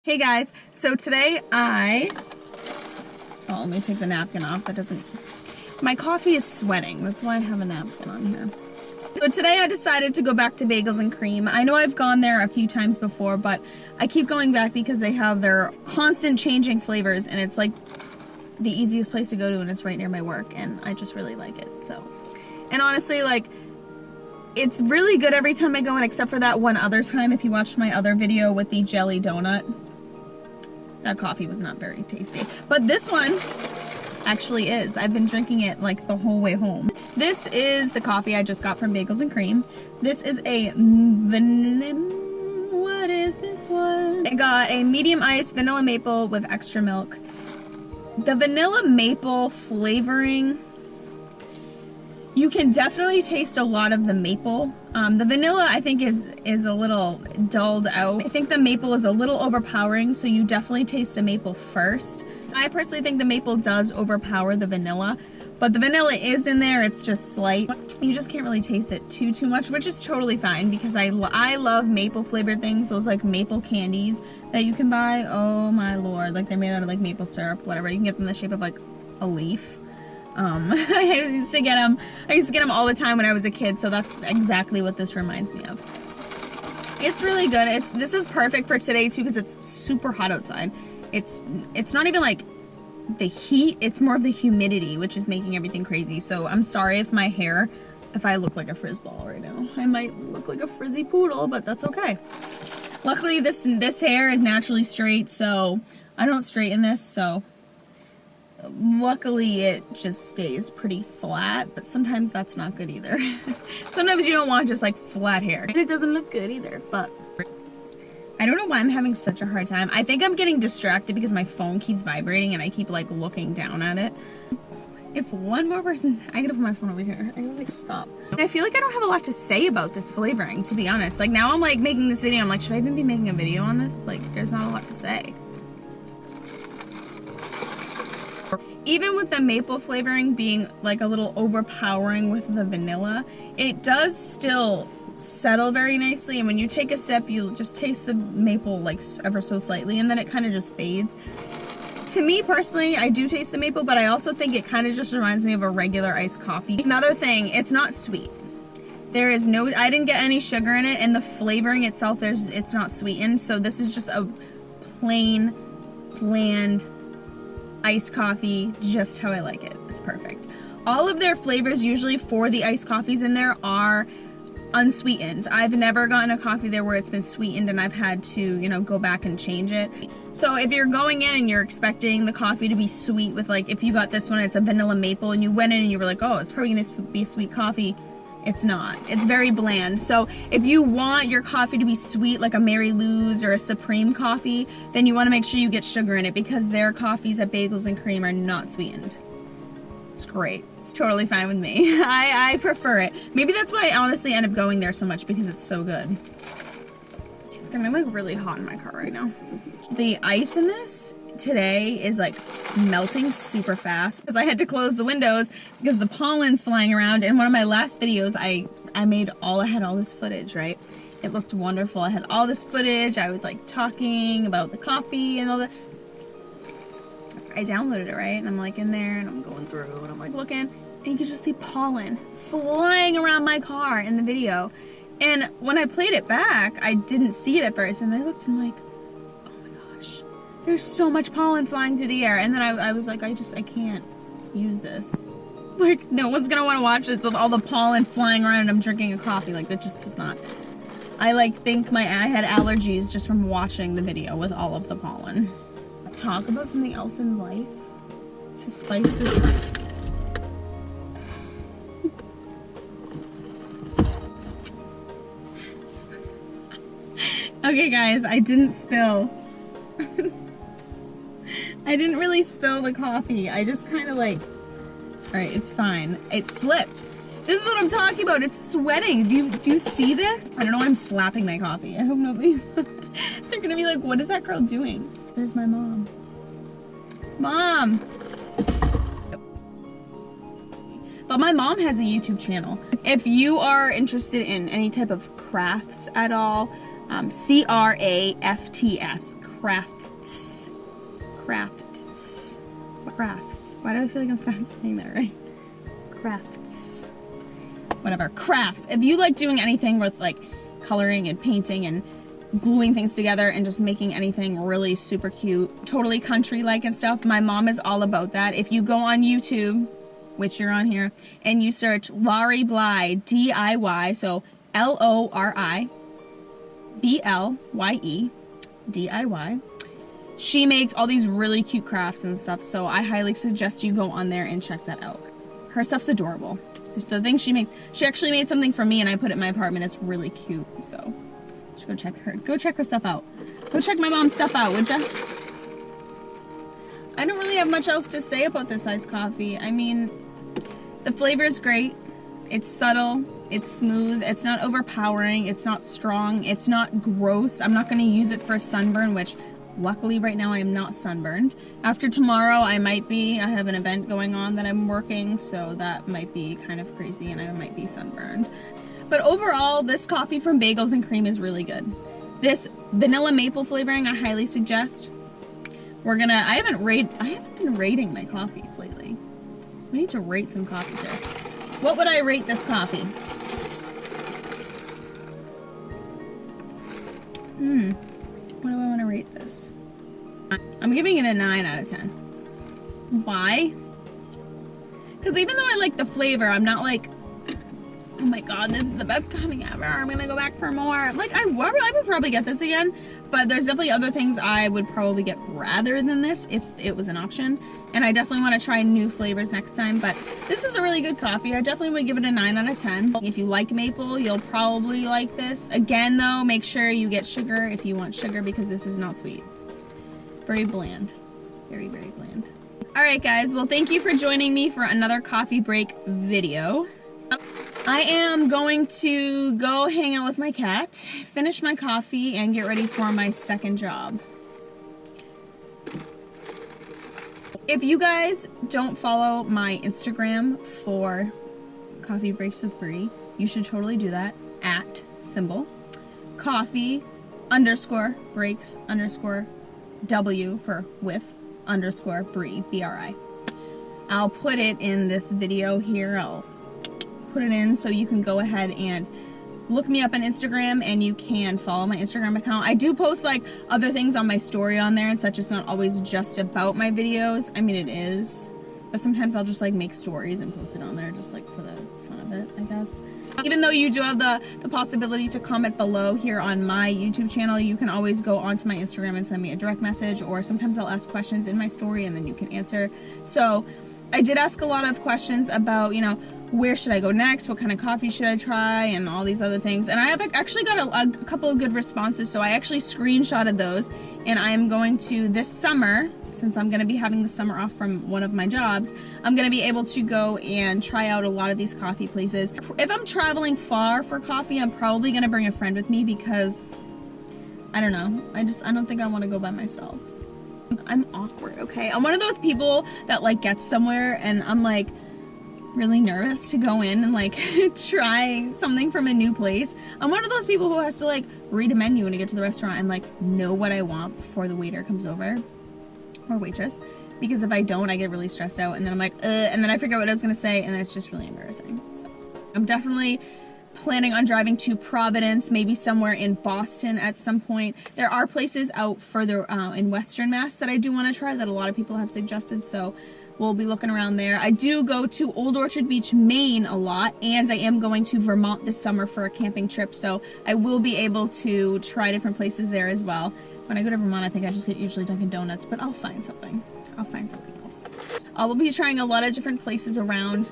Hey guys, so today let me take the napkin off. My coffee is sweating. That's why I have a napkin on here. So today I decided to go back to Bagels and Cream. I know I've gone there a few times before, but I keep going back because they have their constant changing flavors and it's like the easiest place to go to and it's right near my work and I just really like it, so. And honestly, like, it's really good every time I go in except for that one other time. If you watched my other video with the jelly donut, that coffee was not very tasty. But this one actually is. I've been drinking it like the whole way home. This is the coffee I just got from Bagels and Cream. This is a what is this one? I got a medium ice vanilla maple with extra milk. The vanilla maple flavoring, you can definitely taste a lot of the maple. The vanilla, I think, is a little dulled out. I think the maple is a little overpowering, so you definitely taste the maple first. I personally think the maple does overpower the vanilla, but the vanilla is in there, it's just slight. You just can't really taste it too much, which is totally fine because I love maple flavored things, those like maple candies that you can buy. Oh my lord, like they're made out of like maple syrup, whatever. You can get them in the shape of like a leaf. I used to get them all the time when I was a kid, so that's exactly what this reminds me of. It's really good. This is perfect for today too because it's super hot outside. It's not even like the heat, it's more of the humidity, which is making everything crazy. So I'm sorry if I look like a frisball right now. I might look like a frizzy poodle, but that's okay. Luckily this hair is naturally straight, so I don't straighten this, so luckily it just stays pretty flat, but sometimes that's not good either. Sometimes you don't want just like flat hair and it doesn't look good either, but I don't know why I'm having such a hard time. I think I'm getting distracted because my phone keeps vibrating and I keep like looking down at it. If one more person's, I gotta put my phone over here. I gotta like stop. And I feel like I don't have a lot to say about this flavoring, to be honest. Like now I'm like making this video, I'm like, should I even be making a video on this? Like there's not a lot to say. Even with the maple flavoring being like a little overpowering with the vanilla, it does still settle very nicely, and when you take a sip you just taste the maple like ever so slightly and then it kind of just fades. To me personally, I do taste the maple, but I also think it kind of just reminds me of a regular iced coffee. Another thing, it's not sweet. I didn't get any sugar in it, and the flavoring itself, it's not sweetened, so this is just a plain, bland iced coffee, just how I like it. It's perfect. All of their flavors usually for the iced coffees in there are unsweetened. I've never gotten a coffee there where it's been sweetened and I've had to, you know, go back and change it. So if you're going in and you're expecting the coffee to be sweet with, like, if you got this one, it's a vanilla maple, and you went in and you were like, oh, it's probably gonna be sweet coffee. It's not. It's very bland. So if you want your coffee to be sweet like a Mary Lou's or a Supreme coffee, then you want to make sure you get sugar in it because their coffees at Bagels and Cream are not sweetened. It's great. It's totally fine with me. I prefer it. Maybe that's why I honestly end up going there so much, because it's so good. It's gonna be like really hot in my car right now. The ice in this today is like melting super fast because I had to close the windows because the pollen's flying around. In one of my last videos I had all this footage, right? It looked wonderful. I had all this footage. I was like talking about the coffee and all that. I downloaded it, right? And I'm like in there and I'm going through and I'm like looking, and you can just see pollen flying around my car in the video. And when I played it back, I didn't see it at first, and I looked and I'm like, there's so much pollen flying through the air. And then I was like, I can't use this. Like, no one's gonna want to watch this with all the pollen flying around and I'm drinking a coffee. Like, that just does not. I like think I had allergies just from watching the video with all of the pollen. Talk about something else in life to spice this up. Okay guys, I didn't spill. I didn't really spill the coffee. I just kind of like, alright, it's fine. It slipped. This is what I'm talking about. It's sweating. Do you see this? I don't know why I'm slapping my coffee. I hope nobody's, they're gonna be like, what is that girl doing? There's my mom. Mom! But my mom has a YouTube channel. If you are interested in any type of crafts at all, C-R-A-F-T-S, Crafts. Why do I feel like I'm not saying that right? Crafts. Whatever. Crafts. If you like doing anything with like coloring and painting and gluing things together and just making anything really super cute, totally country-like and stuff, my mom is all about that. If you go on YouTube, which you're on here, and you search Lori Blye DIY, so LORIBLYE DIY, she makes all these really cute crafts and stuff, so I highly suggest you go on there and check that out. Her stuff's adorable. The things she makes, she actually made something for me and I put it in my apartment. It's really cute, so you should go check her stuff out. Go check my mom's stuff out, would ya? I don't really have much else to say about this iced coffee. I mean, the flavor is great. It's subtle. It's smooth. It's not overpowering. It's not strong. It's not gross. I'm not going to use it for sunburn, which luckily right now I am not sunburned. After tomorrow I might be. I have an event going on that I'm working, so that might be kind of crazy and I might be sunburned. But overall, this coffee from Bagels and Cream is really good. This vanilla maple flavoring I highly suggest. I haven't been rating my coffees lately. We need to rate some coffees here. What would I rate this coffee? What do I want to rate this? I'm giving it a 9 out of 10. Why? Because even though I like the flavor, I'm not like, oh my god, this is the best coffee ever, I'm gonna go back for more. Like, I would probably get this again, but there's definitely other things I would probably get rather than this if it was an option. And I definitely want to try new flavors next time, but this is a really good coffee. I definitely would give it a 9 out of 10. If you like maple, you'll probably like this. Again, though, make sure you get sugar if you want sugar, because this is not sweet. Very bland. Very, very bland. Alright guys, well thank you for joining me for another coffee break video. I am going to go hang out with my cat, finish my coffee, and get ready for my second job. If you guys don't follow my Instagram for Coffee Breaks with Brie, you should totally do that. @ coffee_breaks_W for with _Brie, B-R-I. I'll put it in this video here. I'll put it in so you can go ahead and look me up on Instagram and you can follow my Instagram account. I do post like other things on my story on there and such. It's not always just about my videos. I mean, it is, but sometimes I'll just like make stories and post it on there just like for the fun of it, I guess. Even though you do have the possibility to comment below here on my YouTube channel, you can always go onto my Instagram and send me a direct message, or sometimes I'll ask questions in my story and then you can answer. So I did ask a lot of questions about, you know, where should I go next, what kind of coffee should I try, and all these other things. And I have actually got a couple of good responses, so I actually screenshotted those, and I am going to, this summer, since I'm going to be having the summer off from one of my jobs, I'm going to be able to go and try out a lot of these coffee places. If I'm traveling far for coffee, I'm probably going to bring a friend with me because, I don't know, I don't think I want to go by myself. I'm awkward, okay? I'm one of those people that like gets somewhere and I'm like really nervous to go in and like try something from a new place. I'm one of those people who has to like read a menu when I get to the restaurant and like know what I want before the waiter comes over, or waitress, because if I don't, I get really stressed out and then I'm like, and then I forget what I was gonna say and then it's just really embarrassing. So I'm definitely planning on driving to Providence, maybe somewhere in Boston at some point. There are places out further in Western Mass that I do want to try that a lot of people have suggested, so we'll be looking around there. I do go to Old Orchard Beach, Maine a lot, and I am going to Vermont this summer for a camping trip, so I will be able to try different places there as well. When I go to Vermont, I think I just get usually Dunkin' Donuts, but I'll find something. I'll find something else. I will be trying a lot of different places around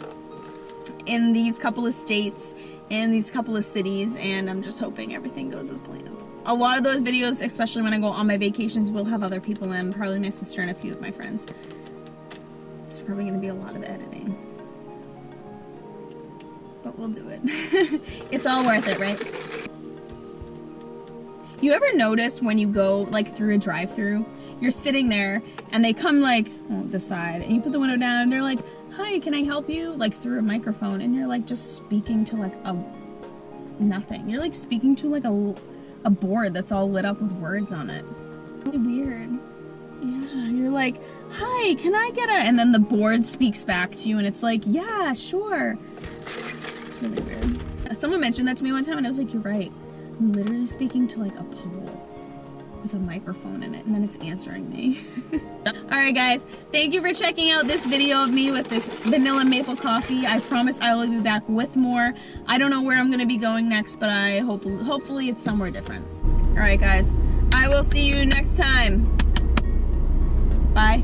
in these couple of states, in these couple of cities, and I'm just hoping everything goes as planned. A lot of those videos, especially when I go on my vacations, will have other people in, probably my sister and a few of my friends. It's probably going to be a lot of editing, but we'll do it. It's all worth it, right? You ever notice when you go like through a drive-thru, you're sitting there and they come like this side and you put the window down and they're like, hi, can I help you? Like through a microphone, and you're like just speaking to like nothing. You're like speaking to like a board that's all lit up with words on it. Weird. Yeah, you're like, hi, can I get a... And then the board speaks back to you and it's like, yeah, sure. It's really weird. Someone mentioned that to me one time and I was like, you're right. I'm literally speaking to like a pole with a microphone in it and then it's answering me. Alright guys, thank you for checking out this video of me with this vanilla maple coffee. I promise I will be back with more. I don't know where I'm going to be going next, but I hopefully it's somewhere different. Alright guys, I will see you next time. Bye.